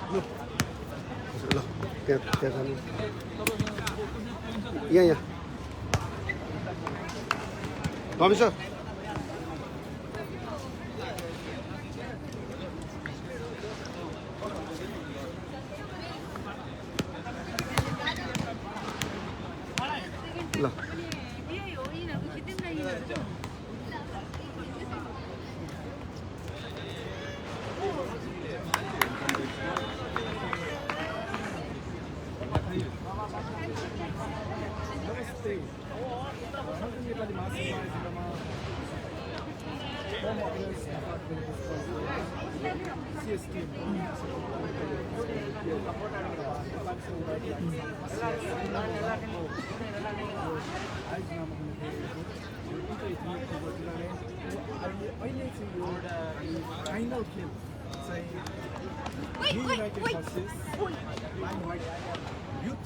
ल त्यहाँ जानु यहाँ रवि सर ल फाइनल खेल चाहिँ युनाइटेड भर्सेस युथ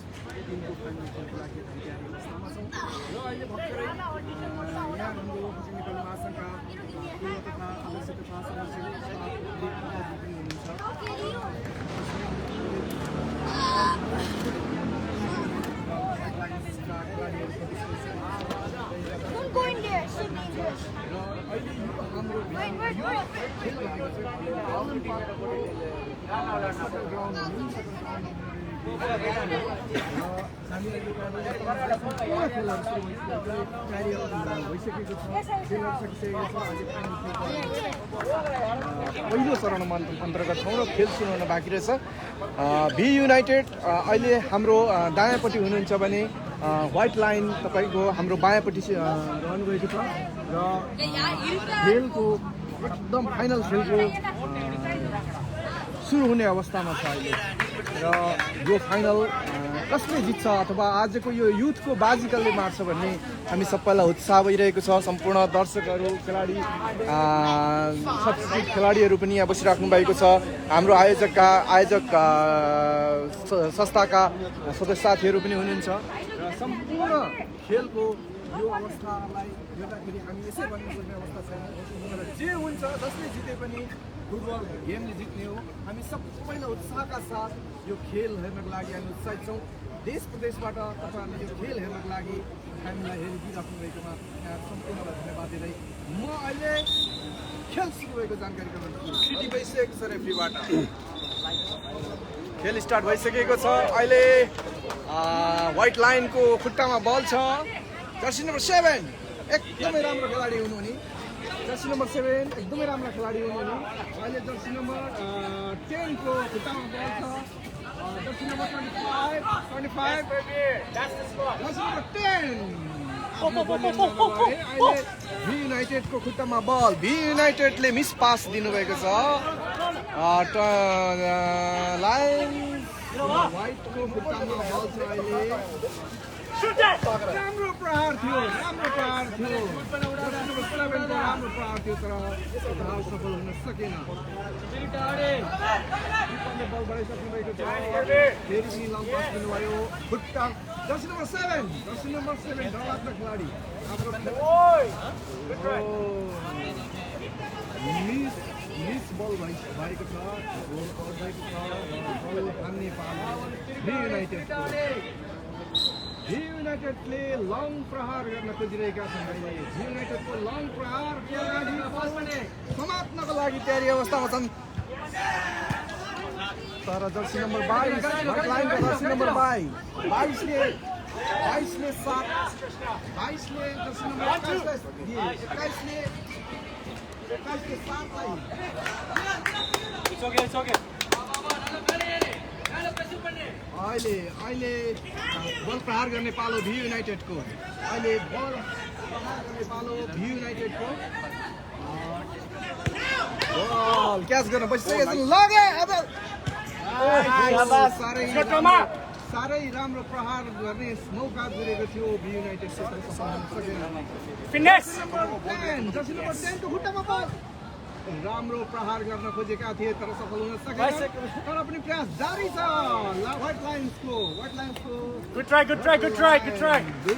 टिमको फाइनल खेलको लागि तयारी अवस्थामा छौँ र अहिले भर्खरै यहाँ हाम्रो टेक्निकल महासङ्घका पूर्व तथा अध्यक्ष तथा सदस्य हुनुहुन्छ पहिलो चरणमा अन्तर्गत छौँ र खेल सुरु हुन बाँकी रहेछ भी युनाइटेड अहिले हाम्रो दायाँपट्टि हुनुहुन्छ भने व्हाइट लाइन तपाईँको हाम्रो बायाँपट्टि रहनु गएको छ र खेलको एकदम फाइनल खेलको सुरु हुने अवस्थामा छ अहिले र यो फाइनल कसले जित्छ अथवा आजको यो युथको बाजी कसले मार्छ भन्ने हामी सबैलाई उत्साह भइरहेको छ सम्पूर्ण दर्शकहरू खेलाडी सब्सिट्युट खेलाडीहरू पनि यहाँ बसिराख्नु भएको छ हाम्रो आयोजक संस्थाका सदस्य साथीहरू पनि हुनुहुन्छ र सम्पूर्ण खेलको यो अवस्थालाई हेर्दाखेरि हामी यसै भन्नुपर्ने अवस्था छैन तर जे हुन्छ जसले जिते पनि फुटबल गेमले जित्ने हो हामी सबैलाई उत्साहका साथ यो खेल हेर्नको लागि हामी उत्साहित छौँ देश प्रदेशबाट तपाईँहरूले यो खेल हेर्नको लागि हामीलाई हेरिदिइराख्नु भएकोमा यहाँ सम्पूर्णलाई धन्यवाद दिँदै म अहिले खेल सुरु भएको जानकारी गराउँछु सिटी भइसकेको छ रेफ्रीबाट खेल स्टार्ट भइसकेको छ अहिले व्हाइट लाइनको खुट्टामा बल छ जर्सी नम्बर 7 एकदमै राम्रो खेलाडी हुनुहुने जर्सी नम्बर 7 एकदमै राम्रो खेलाडी हुनुहुने अहिले जर्सी नम्बर 10 को खुट्टामा बल छ जर्सी नम्बर 25 जर्सी नम्बर 10 अहिले भी युनाइटेडको खुट्टामा बल भी युनाइटेडले मिस पास दिनुभएको छ लाइन व्हाइटको खुट्टामा बल छ अहिले राम्रो प्रहार थियो राम्रो प्रहार थियो तर धाव सफल हुन सकेन बल बढाइसक्नु भएको छ फेरि पनि लङ पास दिनुभयो खुट्टा जर्सी नम्बर 7 डरलाग्दो खेलाडी मिस बल भएको छ गोल हान्ने पालो भी युनाइटेडले लङ प्रहार गर्न खोजिरहेका छन् अहिले भी युनाइटेडको लङ प्रहार समात्नको लागि तयारी अवस्थामा छन् तर जर्सी नम्बर 22 लाइनको जर्सी नम्बर 22 ले 7 22 ले जर्सी नम्बर 21 ले 7 अहिले बल प्रहार गर्ने पालो भी युनाइटेडको अहिले बल प्रहार गर्ने पालो भी युनाइटेडको बल क्याच गर्न बसिसकेको छ लगे अब साह्रै राम्रो प्रहार गर्ने मौका दिएको थियो भी युनाइटेड क्षेत्र सफल हुन सकेन जर्सी नम्बर 10 को खुट्टामा बल राम्रो प्रहार गर्न खोजेका थिए तर सफल हुन सकेन तर पनि प्रयास जारी छ व्हाइट लाइन्सको Good try. गुड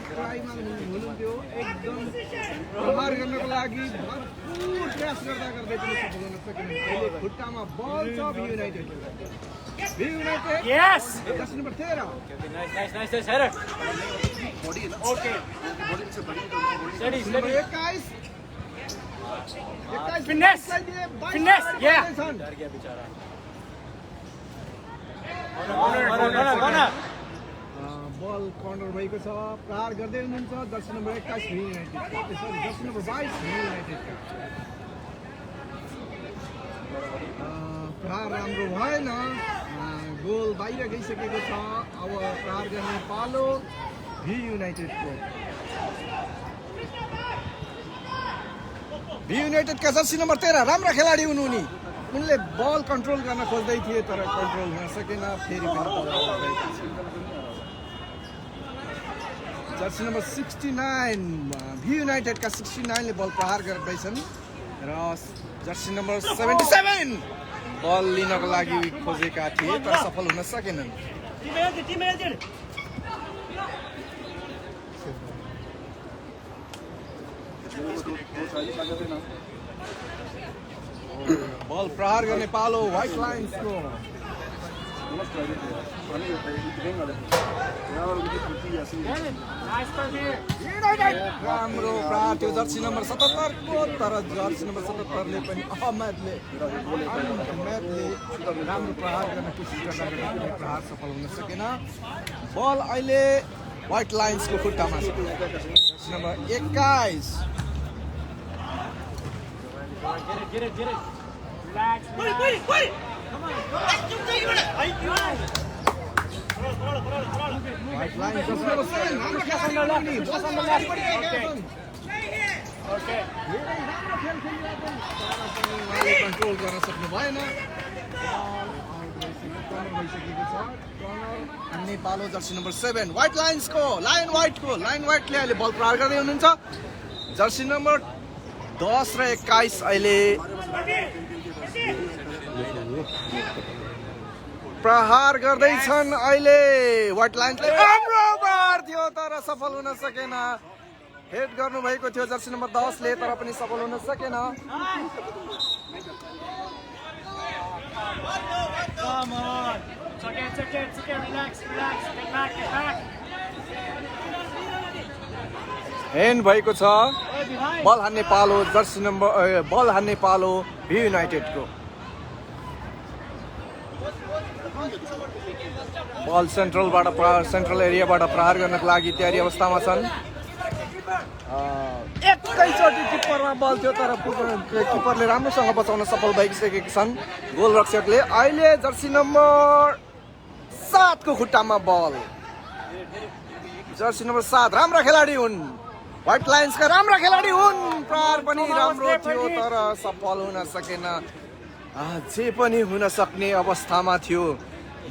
ट्राईमा हुनुहुन्थ्यो एकदम प्रहार गर्नको लागि भरपुर प्रयास गर्दा गर्दै पनि सफल हुन सकेन अहिले खुट्टामा बल छ B United Yes. Jersey number 13 Nice header. Okay. Steady. Number 21 Finesse. Yeah. Corner. Ball corner भएको छ प्रहार गर्दै हुनुहुन्छ जर्सी नम्बर 21 भी युनाइटेडका सरी जर्सी नम्बर 22 भी युनाइटेडका प्रहार राम्रो भएन गोल बाहिर गइसकेको छ अब प्रहार गर्ने पालो भी युनाइटेडको भी युनाइटेडका जर्सी नम्बर 13 राम्रा खेलाडी हुन् उनले बल कन्ट्रोल गर्न खोज्दै थिए तर कन्ट्रोल हुन सकेन फेरि पनि जर्सी नम्बर 69 भी युनाइटेडका 69 ले बल प्रहार गर्दैछन् र जर्सी नम्बर 77 बल लिनको लागि खोजेका थिए तर सफल हुन सकेनन् बल प्रहार गर्ने पालो व्हाइट लाइन्सको राम्रो प्रहार थियो जर्सी नम्बर 77 को तर जर्सी नम्बर 77 ले पनि अहमदले राम्रो प्रहार गर्न कोसिस गर्दा पनि प्रहार सफल हुन सकेन बल अहिले व्हाइट लाइन्सको खुट्टामा छ Jersey number 21 Get it. Relax. Wait. Come on. White line, Jersey number 7 राम्रो खेलाडी Okay. राम्रो खेल खेलिरहेको उहाँले कन्ट्रोल गर्न सक्नु भएन भइसकेको छ कर्नर अन्य पालो जर्सी नम्बर 7 व्हाइट लाइन्सको लाइन व्हाइटले अहिले बल प्रहार गर्दै हुनुहुन्छ जर्सी नम्बर 10 र 21 अहिले प्रहार गर्दैछन् अहिले व्हाइट लाइन्सले राम्रो प्रहार थियो तर सफल हुन सकेन हेड गर्नु भएको थियो जर्सी नम्बर 10 ले तर पनि सफल हुन सकेन Come on. It's okay. Relax. Get back. Hand भएको छ बल हान्ने पालो जर्सी नम्बर बल हान्ने पालो भी युनाइटेडको बल सेन्ट्रल एरियाबाट प्रहार गर्नको लागि तयारी अवस्थामा छन् एकैचोटि किपरमा बल थियो तर किपरले राम्रोसँग बचाउन सफल भइसकेका छन् गोलरक्षकले अहिले जर्सी नम्बर 7 को खुट्टामा बल जर्सी नम्बर 7 राम्रा खेलाडी हुन् व्हाइट लाइन्सका राम्रा खेलाडी हुन् प्रहार पनि राम्रो थियो तर सफल हुन सकेन जे पनि हुन सक्ने अवस्थामा थियो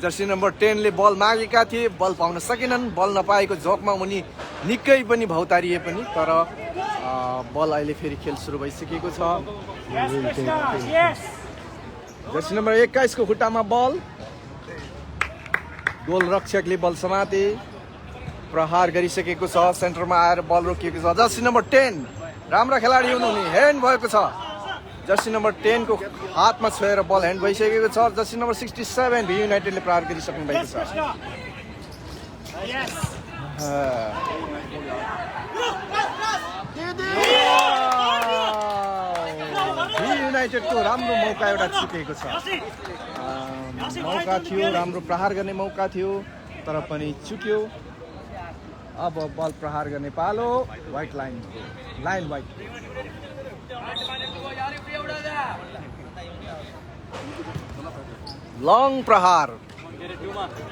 जर्सी नम्बर 10 ले बल मागेका थिए बल पाउन सकेनन् बल नपाएको झोकमा उनी निकै पनि भौतारिए पनि तर बल अहिले फेरि खेल सुरु भइसकेको छ जर्सी नम्बर 21 को खुट्टामा बल गोलरक्षकले बल समाते प्रहार गरिसकेको छ सेन्टरमा आएर बल रोकिएको छ जर्सी नम्बर 10 राम्रा खेलाडी हुन् उनी ह्यान्ड भएको छ जर्सी नम्बर 10 को हातमा छोएर बल ह्यान्ड भइसकेको छ जर्सी नम्बर 67 भी युनाइटेडले प्रहार गरिसक्नु भएको छ भी युनाइटेडको राम्रो मौका एउटा चुकेको छ मौका थियो राम्रो प्रहार गर्ने मौका थियो तर पनि चुक्यो अब बल प्रहार गर्ने पालो व्हाइट लाइन व्हाइट लङ प्रहार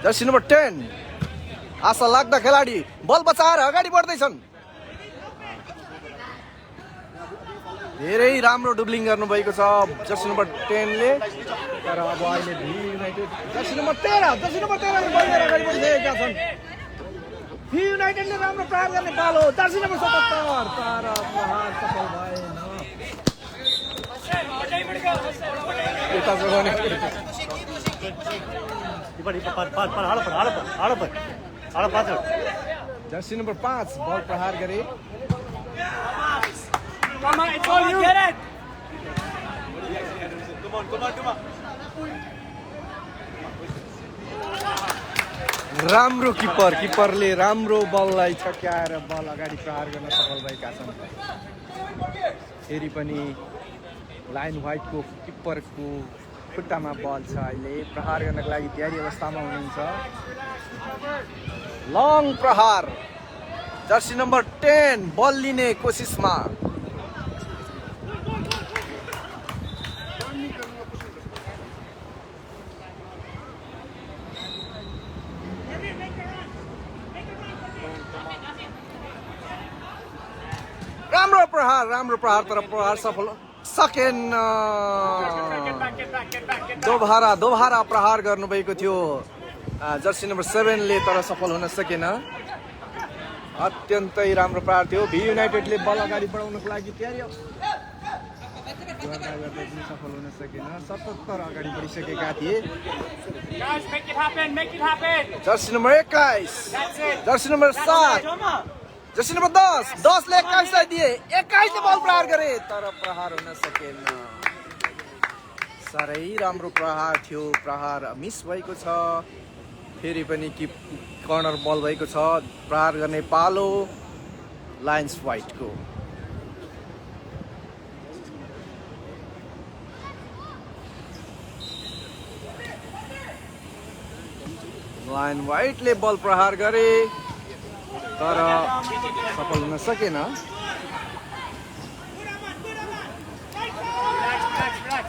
जर्सी नम्बर 10 आशा लाग्दा खेलाडी बल बचाएर अगाडि बढ्दैछन् धेरै राम्रो डुब्लिङ गर्नुभएको छ जर्सी नम्बर 10 ले तर अब अहिले भी युनाइटेड जर्सी नम्बर 13 ले बलले अगाडि बढिरहेका छन् भी युनाइटेडले राम्रो प्रहार गर्ने पालो जर्सी नम्बर 77 तर प्रहार सफल भएन यता जोगाउने जर्सी नम्बर 5 बल प्रहार गरे Come on, it's all you. Get it. राम्रो किपरले राम्रो बललाई छक्याएर बल अगाडि प्रहार गर्न सफल भएका छन्। फेरि पनि लाइन व्हाइटको किपरको खुट्टामा बल छ। अहिले प्रहार गर्नको लागि तयारी अवस्थामा हुनुहुन्छ। लङ प्रहार जर्सी नम्बर 10 बल लिने कोसिसमा। राम्रो प्रहार तर प्रहार सफल सकेन। दोभारा प्रहार गर्नुभएको थियो जर्सी नम्बर 7 ले तर सफल हुन सकेन। अत्यन्तै राम्रो प्रहार थियो। भी युनाइटेडले बल अगाडि बढाउनको लागि तयारी सफल हुन सकेन। 77 अगाडि बढिसकेका थिए। Guys, make it happen. Make it happen. Jersey number 21 That's it. Jersey number 7 Jersey number 10 ले 21 लाई दिए। 21 ले बल प्रहार गरे तर प्रहार हुन सकेन। साह्रै राम्रो प्रहार थियो। प्रहार मिस भएको छ। फेरि पनि कि कर्नर बल भएको छ। प्रहार गर्ने पालो लायन्स व्हाइटको। लायन व्हाइटले बल प्रहार गरे तर सफल हुन सकेन। Relax.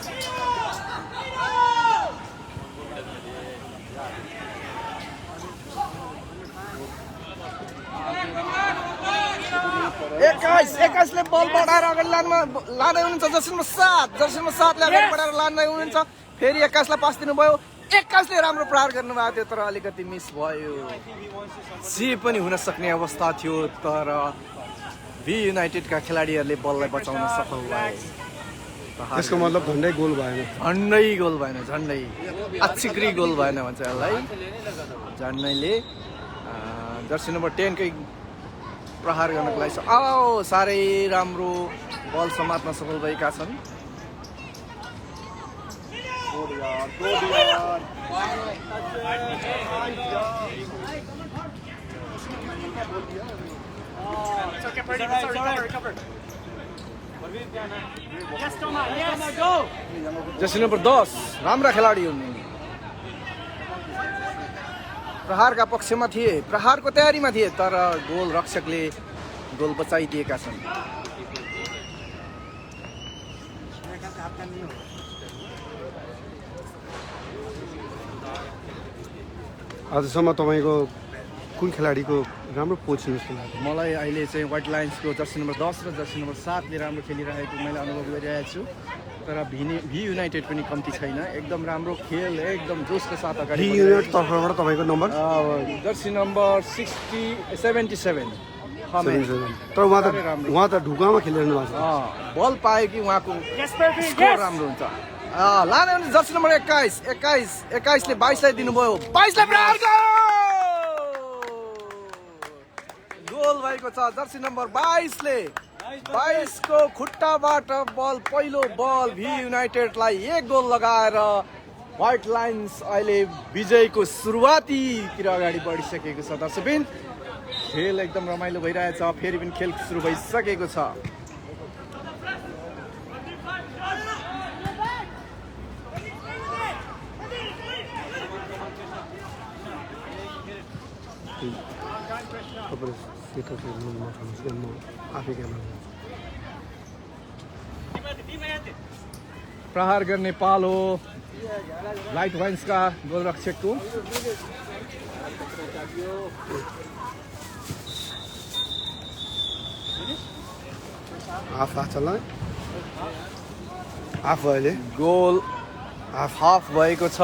एक्काइसले बल बढाएर अगाडि लाँदै हुनुहुन्छ। जर्सी नम्बर 7 ले अगाडि बढाएर लाँदै हुनुहुन्छ। फेरि 21 लाई पास दिनुभयो। 21 ले राम्रो प्रहार गर्नुभएको थियो तर अलिकति मिस भयो। जे पनि हुन सक्ने अवस्था थियो तर भी युनाइटेडका खेलाडीहरूले बललाई बचाउन सफल भए। त्यसको मतलब झन्डै गोल भएन। झन्डै अछिक्री गोल भएन भन्छ यसलाई। झन्डैले जर्सी नम्बर 10 कै प्रहार गर्नको लागि साह्रै राम्रो बल समात्न सफल भएका छन्। It's okay, Purdy. Recover. Yes, Toma. Yes, go. Jersey number 10 राम्रा खेलाडी हुन्। प्रहारका पक्षमा थिए। प्रहारको तयारीमा थिए तर गोल रक्षकले गोल बचाइदिएका छन्। आजसम्म तपाईँको कुन खेलाडीको राम्रो पोजिसन जस्तो लाग्यो? मलाई अहिले चाहिँ व्हाइट लायन्सको जर्सी नम्बर 10 र जर्सी नम्बर 7 ले राम्रो खेलिरहेको मैले अनुभव गरिरहेको छु। तर भी युनाइटेड पनि कम्ती छैन। एकदम राम्रो खेल, एकदम जोसको साथ अगाडि भी युनाइटेड तर्फबाट तपाईँको नम्बर जर्सी नम्बर 77 तर उहाँ त ढुकामा खेलिरहनु भएको छ। बल पायो कि उहाँको स्कोर राम्रो हुन्छ। लाने भने जर्सी नम्बर 21 ले 22 लाई दिनुभयो। 22 लाई प्रहार गोल भएको छ। जर्सी नम्बर 22 ले 22 को खुट्टाबाट बल पहिलो बल भी युनाइटेडलाई 1 गोल लगाएर व्हाइट लायन्स अहिले विजयको सुरुवातीतिर अगाडि बढिसकेको छ। दर्शकबिन खेल एकदम रमाइलो भइरहेछ। फेरि पनि खेल सुरु भइसकेको छ। प्रहार गर्ने पालो लाइट वाइन्सका गोलरक्षकको। हाफ अहिले गोल हाफ भएको छ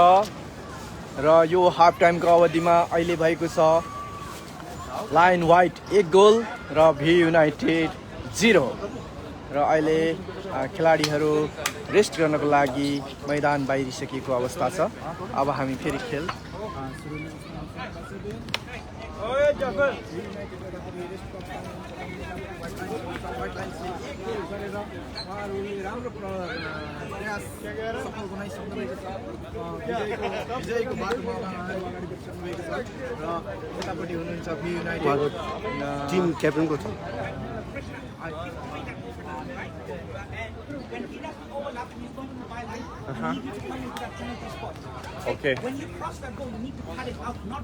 र यो हाफ टाइमको अवधिमा अहिले भएको छ लायन व्हाइट 1 गोल र भी युनाइटेड 0 र अहिले खेलाडीहरू रेस्ट गर्नको लागि मैदान बाहिरिसकेको अवस्था छ। अब हामी फेरि खेल राम्रो प्रयास सफल बनाइसक्नु भएको छ। विजयको बाटोमा उहाँहरू अगाडि बढिसक्नु भएको छ र यतापट्टि हुनुहुन्छ भी युनाइटेड टिम क्याप्टेनको छ। Okay. When you cross that goal, you need to cut it out, not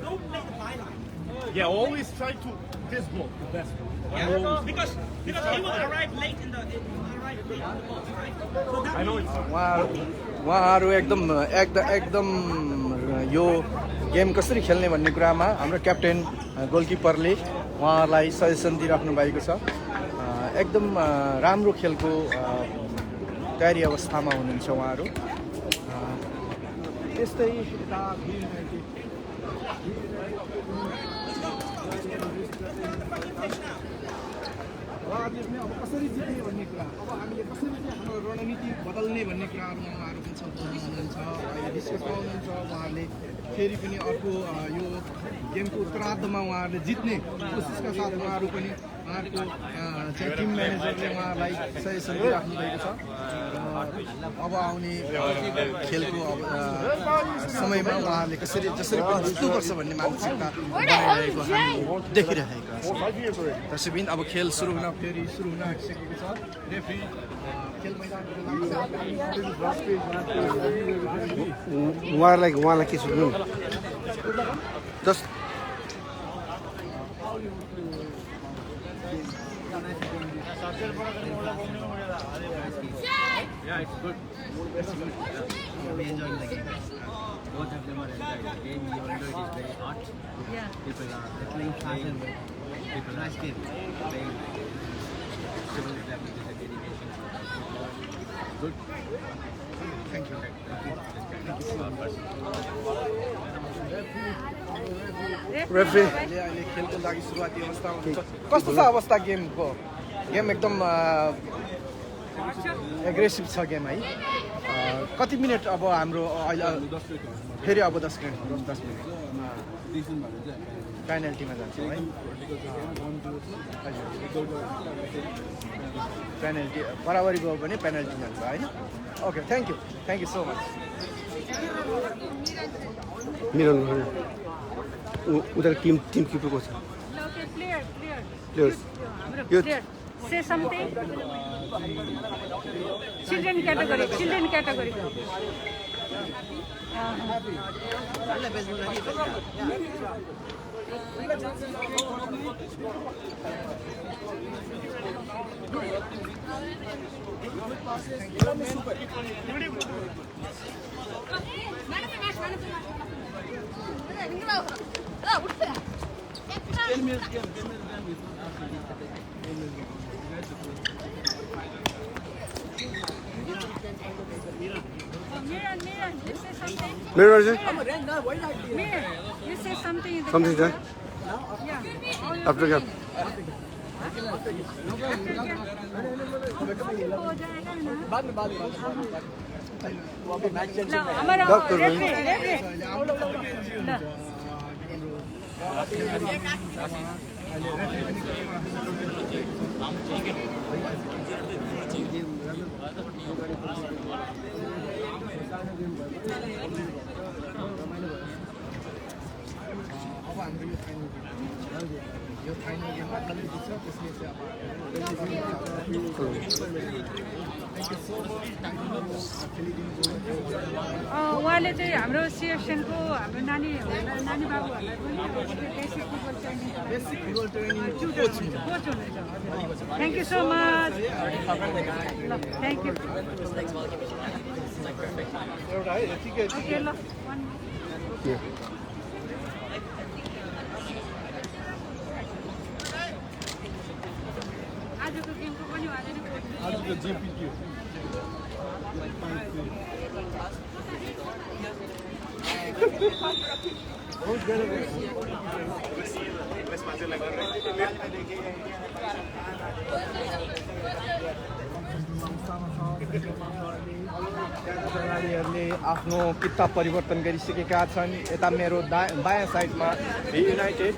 don't play the byline. Yeah, always try to this ball, the best ball. Yeah, because he will arrive late in the ball, right? So that I know it's उहाँहरू एकदम यो game कसरी खेल्ने भन्ने कुरामा हाम्रो captain गोलकिपरले उहाँलाई suggestion दिइराख्नु भएको छ। एकदम राम्रो खेलको तयारी अवस्थामा हुनुहुन्छ उहाँहरू। त्यस्तै अब कसरी जित्ने भन्ने कुरा, अब हामीले कसरी चाहिँ हाम्रो रणनीति बदल्ने भन्ने कुराहरूमा उहाँहरू पनि छलफल हुनुहुन्छ, डिस्कस गर्नुहुन्छ। उहाँहरूले फेरि पनि अर्को यो गेमको उत्तरार्धमा उहाँहरूले जित्ने कोसिसका साथ उहाँहरू पनि उहाँहरूको चाहिँ टिम म्यानेजरले उहाँहरूलाई सजेसन दिइराख्नु भएको छ। अब आउने खेलको समयमा उहाँहरूले जसरी पनि जित्नुपर्छ भन्ने मानसिकता बनाइरहेको हामी देखिरहेका छौँ। दर्शकबिन अब खेल सुरु हुन आँटिसकेको छ। रेफ्री खेल उहाँलाई के सुन्नु just Yeah, it's good. We enjoying the game. Both of them are enjoying the game. Even though it is very hot, people are playing fast. People are still playing. Civil level with the dedication. Good. Thank you. Referee अहिले खेलको लागि सुरुवाती अवस्थामा हुन्छ। कस्तो छ अवस्था गेमको? गेम एकदम एग्रेसिभ छ गेम है। कति मिनट अब हाम्रो अहिले फेरि अब 10 मिनट पेनल्टीमा जान्छ है। पेनल्टी बराबरी गयो भने पेनल्टी जान्छ होइन। Okay, thank you so much. मेरो उता टिम किपरको छ। Players Say something. Children category. मेरो You say something. something done Yeah. after game. Doctor, अब हाम्रो यो फाइनल गेममा कति छ त्यसले चाहिँ उहाँले चाहिँ हाम्रो सिएफएनको हाम्रो नानी बाबुहरूलाई पनि बेसिक फुटबल ट्रेनिङ कोच हुनुहुन्छ। Thank you so much. Thank you. एउटा है यतिकै ओके ल आजको गेमको पनि उहाँले नै कोच आजको जेपी खेलाडीहरूले आफ्नो किताब परिवर्तन गरिसकेका छन्। यता मेरो बायाँ साइडमा B United,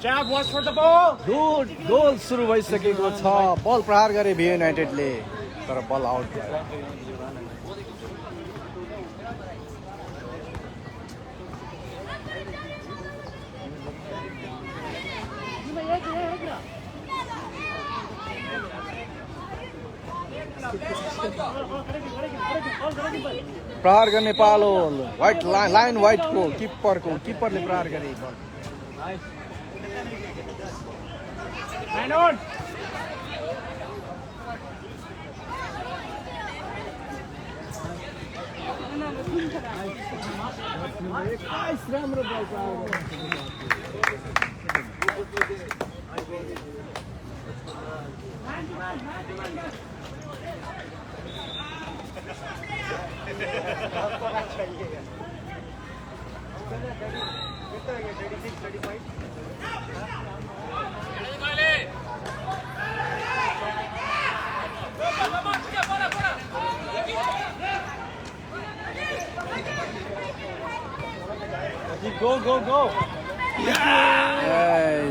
Jab was for the ball. Goal सुरु भइसकेको छ। बल प्रहार गरे भी युनाइटेडले, तर बल आउट भयो। प्रहार गर्ने पालो व्हाइट लाइन व्हाइटको किपरले प्रहार गरे बल। Man on. राम्रो बल प्रहार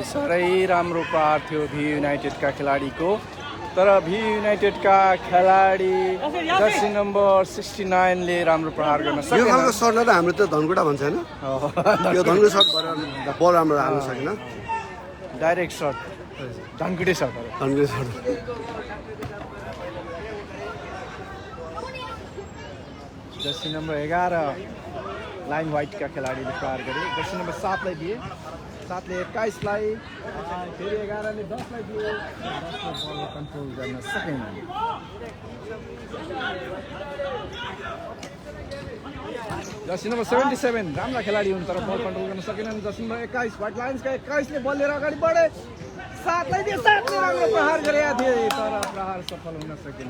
साह्रै राम्रो प्रहार थियो भी युनाइटेडका खेलाडीको, तर भी युनाइटेडका खेलाडी जर्सी नम्बर 69 ले राम्रो प्रहार गर्न यो सकेन। खालको सर्टलाई त हाम्रो त्यो धनकुटा भन्छ होइन, यो धनकुटा सर्ट गरेर बल राम्रो हाल्न सकेन। डाइरेक्ट सर्ट, धनकुटे shot. Dhankuta shot jersey number 11 line व्हाइटका खेलाडीले प्रहार गरे। जर्सी नम्बर 7 लाई दिए, 7 ले 21 लाई, फेरि 11 ले 10 लाई दिए। 10 ले बल कन्ट्रोल गर्न सकेन। जर्सी नम्बर 77 राम्रा खेलाडी हुन्, तर बल कन्ट्रोल गर्न सकेनन्। जर्सी नम्बर 21 व्हाइट लाइन्सका 21 ले बल लिएर अगाडि बढे। 7 लाई दिए, 7 ले राम्रो प्रहार गरेका थिए, तर प्रहार सफल हुन सकेन।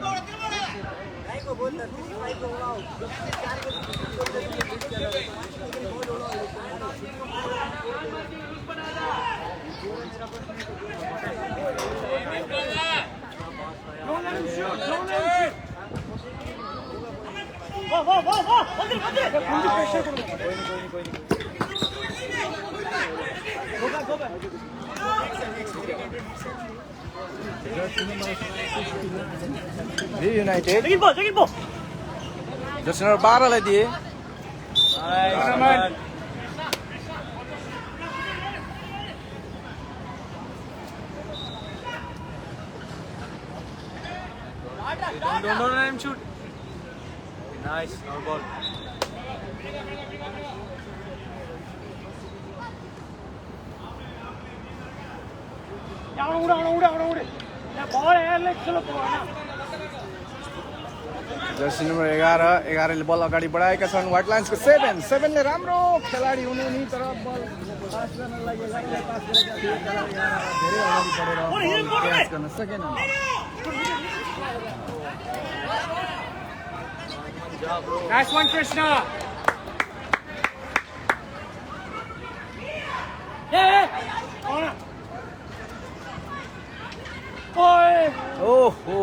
भी युनाइटेड जर्सी नम्बर 12 लाई दिए। Don't let him shoot. Nice, our ball. Jersey number 11 ले बल अगाडि बढाएका छन्। व्हाइट लाइन्सको 7 ले राम्रो खेलाडी हुनु नि, तर बल पास गर्नलाई 11 ले पास गरेका थिए, तर 11 धेरै अगाडि बढेर बल क्याच गर्न सकेनन्। Nice one, Krishna. ओहो,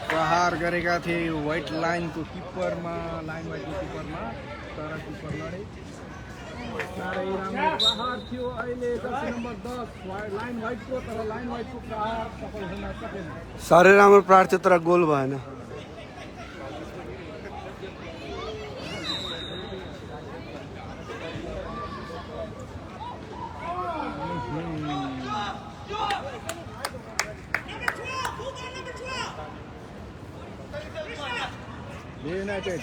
प्रहार गरेका थिए व्हाइट लाइनको किपरमा, लाइन व्हाइटको किपरमा, तर किपर लडे। साह्रै राम्रो प्रहार थियो अहिले जर्सी नम्बर 10 लाइन व्हाइटको, तर लाइन व्हाइटको प्रहार सफल हुन सकेन। साह्रै राम्रो प्रहार थियो, तर गोल भएन। युनाइटेड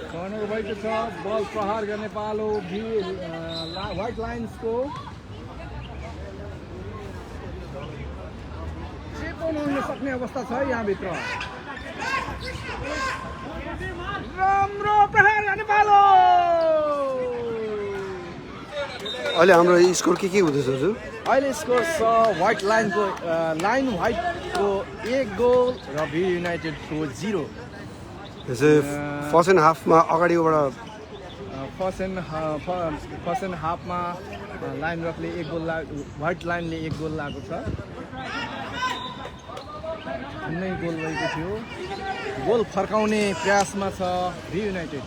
कर्नर भएको छ बल प्रहार गर्ने पालो व्हाइट लाइन्सको चेपाउन सक्ने अवस्था छ यहाँभित्र राम्रो प्रहार गर्ने पालो अहिले हाम्रो स्कोर के हुँदैछ हजुर अहिले स्कोर छ व्हाइट लाइनको लाइन व्हाइटको 1 गोल र भी युनाइटेडको 0 फर्स्ट एन्ड हाफमा अगाडिबाट फर्स्ट एन्ड हाफमा लाइन रकले 1 गोल व्हाइट लाइनले 1 गोल लागेको छ नै गोल भएको थियो गोल फर्काउने प्रयासमा छ B United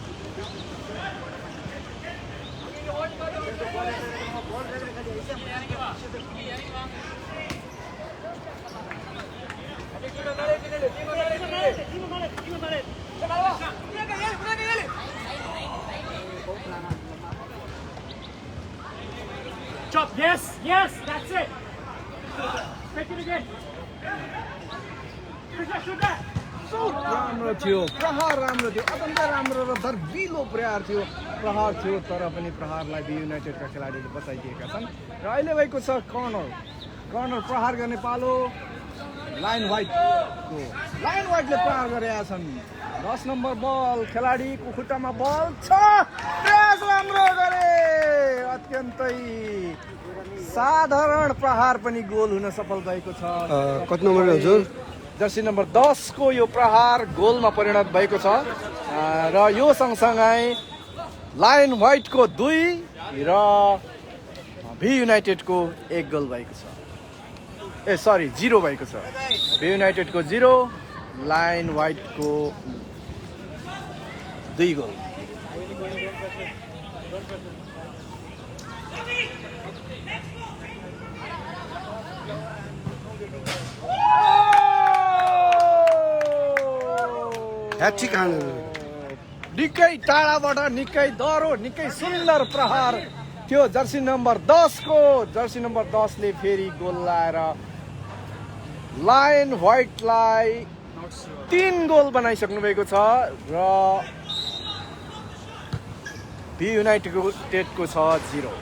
Chop, yes, yes, that's it. Take it again. Shoot that. राम्रो थियो प्रहार राम्रो थियो अत्यन्त राम्रो र दर्जिलो प्रहार थियो तर पनि प्रहारलाई भी युनाइटेडका खेलाडीले बचाइदिएका छन् र अहिले भएको छ कर्नर प्रहार गर्ने पालो लाइन व्हाइटले प्रहार गरेका छन् 10 नम्बर बल खेलाडीको खुट्टामा बल छ प्रयास राम्रो गरे अत्यन्तै साधारण प्रहार पनि गोल हुन सफल भएको छ कति नम्बर हजुर जर्सी नम्बर 10 को यो प्रहार गोलमा परिणत भएको छ र यो सँगसँगै लाइन व्हाइटको 2 र भी युनाइटेडको 1 गोल भएको छ 0 भएको छ भी युनाइटेडको 0 लाइन व्हाइटको 2 गोल ह्याट्रिक हान्नु निकै टाढाबाट निकै दह्रो निकै सुन्दर प्रहार थियो जर्सी नम्बर 10 ले फेरि गोल लाएर लाइन व्हाइटलाई 3 गोल बनाइसक्नु भएको छ र भी युनाइटेडको छ 0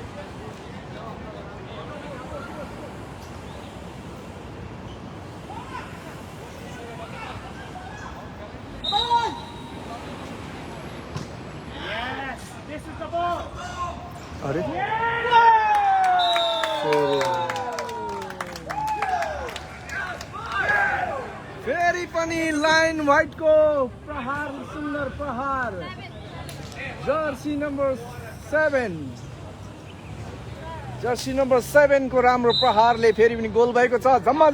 This is the ball. अरे फेरि पनि लाइन व्हाइटको प्रहार सुन्दर प्रहार जर्सी नम्बर 7 को राम्रो प्रहारले फेरि पनि गोल भएको छ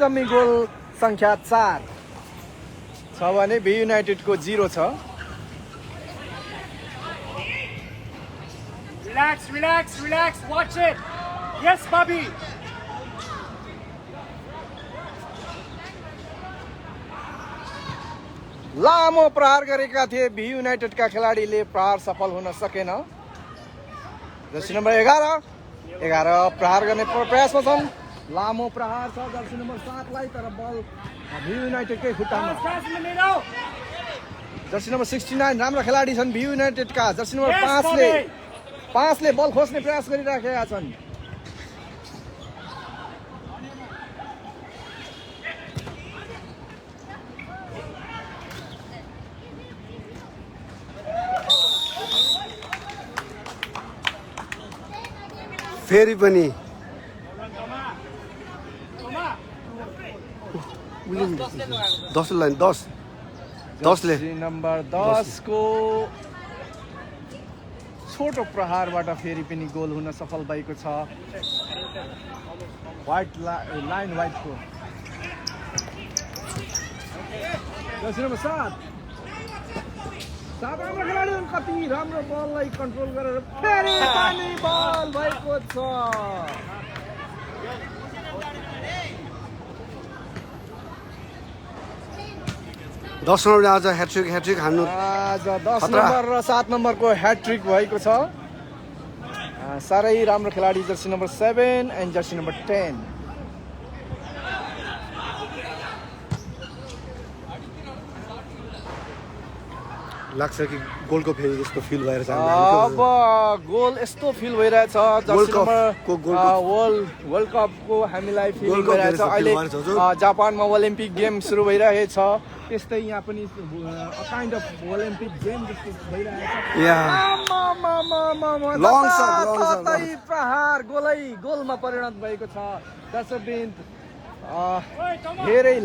जम्मी गोल संख्या 4 छ भने भी युनाइटेडको 0 छ Relax, watch it. Yes, Bobby. लामो प्रहार गरेका थिए भी युनाइटेडका खेलाडीले प्रहार सफल हुन सकेन जर्सी नम्बर 11 प्रहार गर्ने प्रयासमा छन् लामो प्रहार छ जर्सी नम्बर 7 लाई तर बल भी युनाइटेडकै खुट्टामा Pass in the middle. Jersey number 69 राम्रो खेलाडी छन् भी युनाइटेडका जर्सी नम्बर 5 ले बल खोज्ने प्रयास गरिराखेका छन् फेरि पनि 10 लाइन 10 ले जर्सी नम्बर 10 को छोटो प्रहारबाट फेरि पनि गोल हुन सफल भएको छ लाइन व्हाइटको जर्सी नम्बर 7 राम्रो खेलाडी हुन् कति राम्रो बललाई कन्ट्रोल गरेर फेरि पनि बल भएको छ 10 नम्बरले आज ह्याट्रिक हान्नु आज 10 खतरा। नम्बर र 7 नम्बरको ह्याट्रिक भएको छ। साह्रै राम्रो खेलाडी Jersey number 7 and Jersey number 10। लाग्छ कि गोलको फेरि यस्तो फिल भएर छ अब गोल यस्तो फिल भइरहेछ जर्सी वर्ल्ड कपको हामीलाई फिल वर्ल्ड कप भइरहेछ। हेरेर अहिले feel भइरहेछ हजुर। जापानमा ओलम्पिक गेम सुरु भइरहेछ, त्यस्तै यहाँ पनि काइन्ड अफ ओलम्पिक गेम जस्तो भइरहेछ। Long shot, long shot। कतै प्रहार गोलमा परिणत भएको छ। दर्शकवृन्द धेरै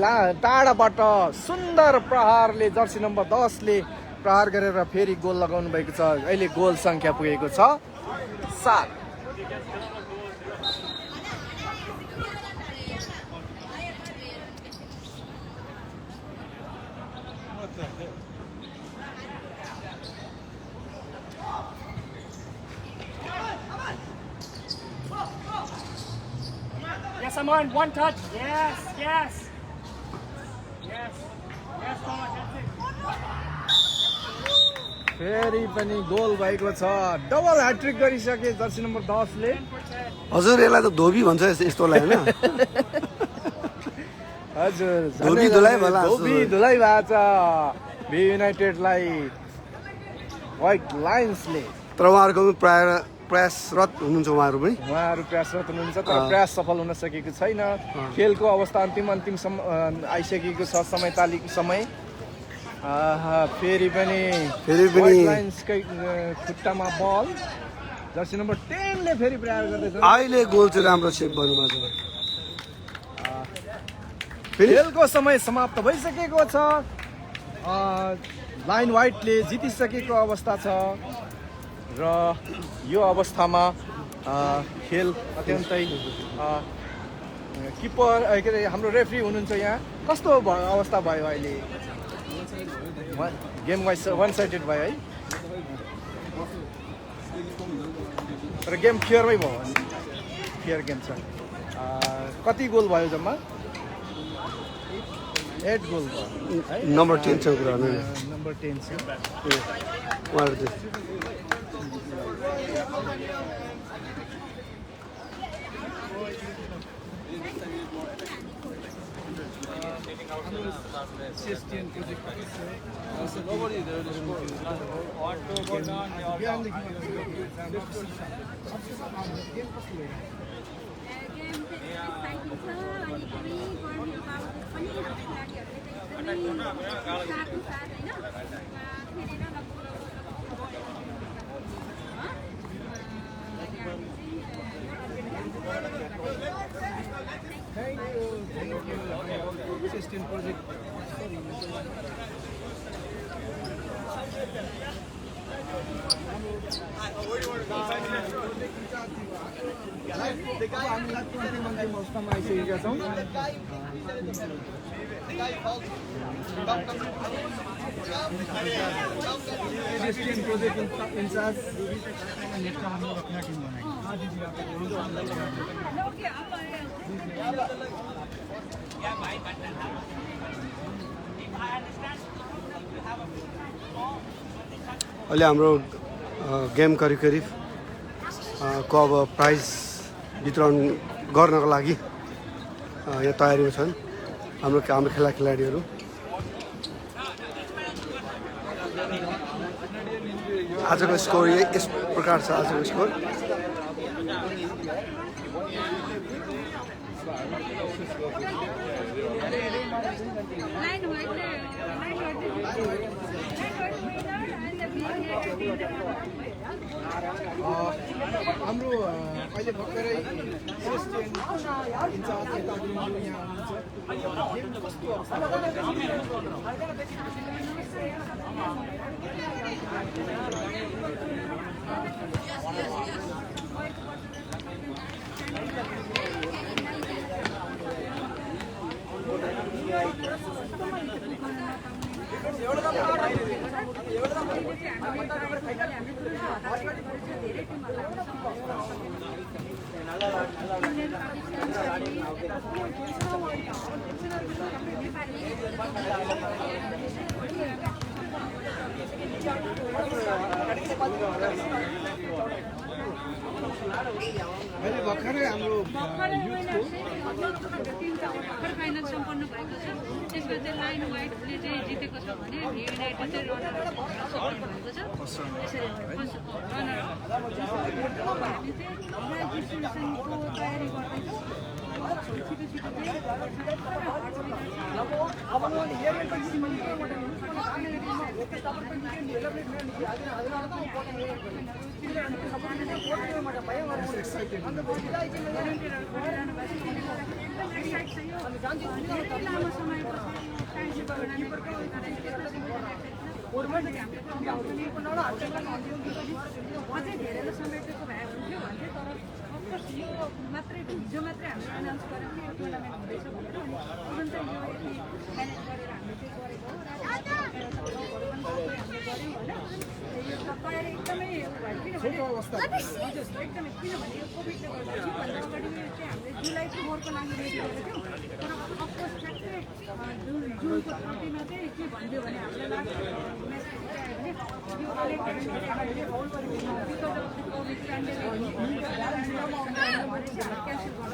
टाढाबाट सुन्दर प्रहारले जर्सी नम्बर 10 ले प्रहार गरेर फेरि गोल लगाउनु भएको छ। अहिले गोल संख्या पुगेको छ 7। Yes, I'm on. One touch. Yes, yes. Yes. Yes, Thomas, that's it. फेरि पनि गोल भएको छ। डबल ह्याट्रिक गरिसके जर्सी नम्बर 10 ले। हजुर यसलाई त धोबी भन्छ यस्तोलाई हैन हजुर धोबी धुलाइ भला धोबी धुलाइ भएको छ बी युनाइटेडलाई व्हाइट लायन्सले। तर उहाँहरूको पनि प्राय प्रयासरत हुनुहुन्छ उहाँहरू पनि उहाँहरू प्रयासरत हुनुहुन्छ तर प्रयास सफल हुन सकेको छैन। खेलको अवस्था अन्तिम आइसकेको छ समय। फेरि पनि व्हाइट लायन्सकै खुट्टामा बल। जर्सी नम्बर 10 ले फेरि प्रयास गर्दैछ। अहिले गोल चाहिँ राम्रो सेभ गर्नुभएको छ। खेलको समय समाप्त भइसकेको छ। लाइन व्हाइटले जितिसकेको अवस्था छ र यो अवस्थामा खेल अत्यन्तै किपर के अरे हाम्रो रेफ्री हुनुहुन्छ यहाँ। कस्तो अवस्था भयो अहिले? गेम वान साइडेड भयो है, तर गेम फेयरमै भयो। फेयर गेम छ। कति गोल भयो जम्मा? 8 गोल भयो है। नम्बर 10 छ कुरा हैन नम्बर 10 छ। उहाँहरू चाहिँ अवस्थामा आइसकेका छौँ। प्रोजेक्ट इन्चार्ज अहिले हाम्रो गेम करिब को अब प्राइज वितरण गर्नको लागि यहाँ तयारीमा छन् हाम्रो खेलाडीहरू। आजको स्कोर यस प्रकार छ। आजको स्कोर हाम्रो अहिले भर्खरै इन्चार्ज यहाँ अहिले भर्खरै हाम्रो भर्खर फाइनल सम्पन्न भएको छ। त्यसमा चाहिँ लाइन वाइटले चाहिँ जितेको छ भने युनाइटेड चाहिँ रनर सफल भएको छ। त्यसरी रनर हामी चाहिँ रेजिस्ट्रेसनको तयारी गर्दैछौँ। छिटो छिटो लामो अझै धेरैले समेटेको भए हुन्थ्यो भन्थे तर यो मात्रै हिजो मात्रै हामीले एनाउन्स गरेको थियो यो टुर्नामेन्ट हुँदैछ भनेर अनि तुरुन्तै यो यति म्यानेज गरेर हामीले चाहिँ गरेको हो। हामीले गऱ्यौँ होइन यो तयारी एकदमै भयो हजुर एकदमै किनभने यो कोभिडले गर्दा योभन्दा अगाडि चाहिँ हामीले जुलाई 4को लागि रेडी गरेको थियौँ तर अफकोर्स ठ्याक्कै जुनको 30मा चाहिँ के भनिदियो भने हामीले लास्ट म्याच चाहिँ आयो भने यो because of covid pandemic cancel गर्नु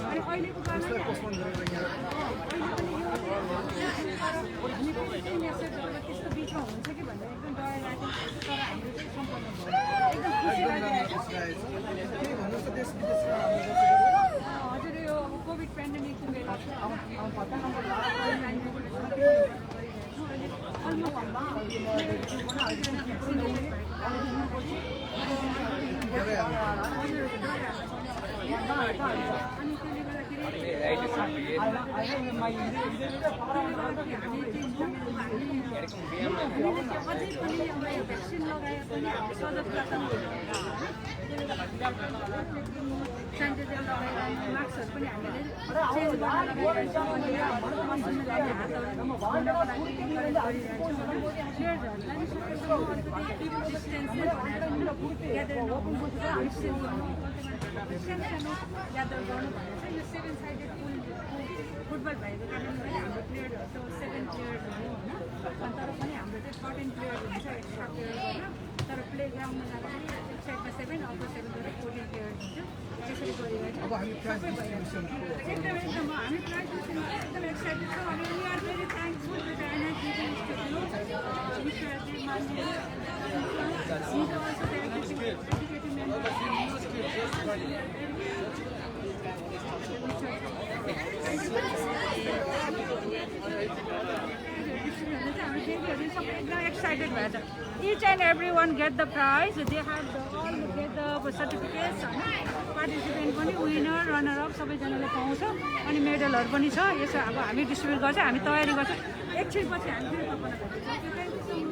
अनि अहिलेको कारणले त्यस्तो बिचमा हुन्छ कि भनेर एकदम डर लाग्यो तर हाम्रो चाहिँ सम्पन्न भयो हजुर यो कोभिड पेन्डेमिकको बेला अझै पनि भ्याक्सिन लगाए पनि सजगता सेनिटाइजर लगाएर मास्कहरू पनि हामीले चेन्ज गर्न लगाइरहेछौँ अनि मसिनोलाई हातहरू धुनको लागि इन्करेज गरिरहेछौँ होइन प्लेयर्सहरूलाई नि सकेसम्म अलिकति डिस्टेन्स ग्यादर डिस्टेन्स गर्नु सानो ग्यादर गर्नु भनेर चाहिँ यो 7 साइडेड फुटबल भएको कारणले हाम्रो प्लेयरहरू त 7 प्लेयर्सहरू होइन तर पनि हाम्रो चाहिँ 14 प्लेयर हुन्छ एक्स्ट्रा प्लेयर गरेर तर प्ले ग्राउन्डमा जाँदाखेरि एक साइडमा 7 अर्को 7 गरेर 14 प्लेयर्स हुन्छ त्यसरी गरिरहेको सबै भइरहेको एकदम एकदम हामी प्राइज एकदम एक्साइटेड छौँ अनि we are very thankful to the NITV excited about it. Each and everyone get the prize. They have all get the certificates. Participant पनि winner, runner up सबैजनाले पाउँछ अनि मेडलहरू पनि छ। यसो अब हामी डिस्ट्रिब्युट गर्छ हामी तयारी गर्छ एकछिनपछि हामी फेरि तपाईँलाई भेट्छौँ।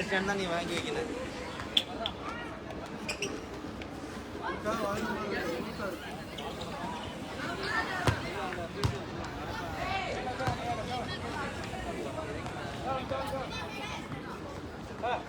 चढ़ना नहीं मांगी कि ना Coach!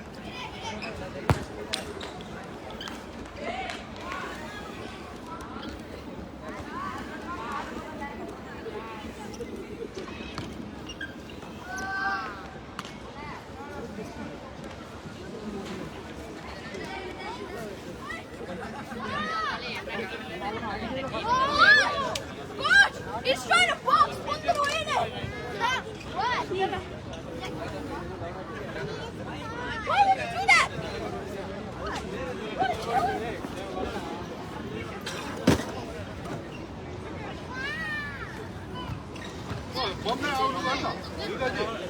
He's trying to box! Put the in it! What? Why would you do that? 범죄 아웃로 간다. 여기까지.